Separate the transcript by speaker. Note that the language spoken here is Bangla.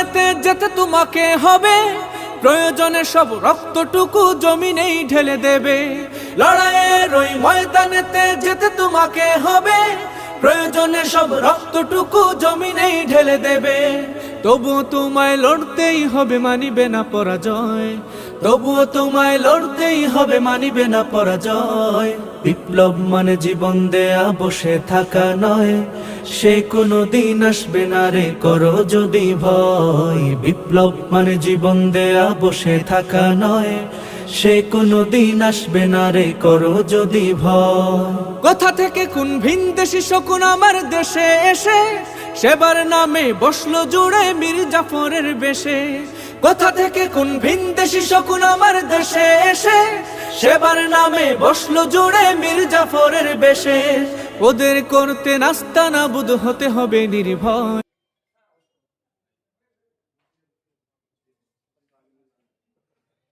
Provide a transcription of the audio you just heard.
Speaker 1: ময়দানেতে যেতে তোমাকে হবে, প্রয়োজনে সব রক্তটুকু জমিনেই ঢেলে দেবে। লড়াইয়ের ওই ময়দানেতে যেতে তোমাকে হবে, প্রয়োজনে সব রক্তটুকু জমিনেই ঢেলে দেবে। তবুও তোমায় লড়তেই হবে, মানিবে না পরাজয়। তবুও তোমায় লড়তেই হবে, মানিবে না পরাজয়। বিপ্লব মানে জীবন দেয়া বসে থাকা নয়, সে কোনো দিন আসবে না রে করো যদি ভয়। বিপ্লব মানে জীবন দেয়া বসে থাকা নয়, সে কোনো দিন আসবে না রে করো যদি ভয়। কোথা থেকে কোন ভিনদেশি শকুন আমার দেশে এসে সেবার নামে বসলো জুড়ে মীর জাফরের বেশে। কোথা থেকে কোন ভিনদেশি শকুন আমার দেশে এসে সেবার নামে বসলো জুড়ে মীর জাফরের বেশে। ওদের করতে নাস্তানাবুদ হতে হবে নির্ভয়।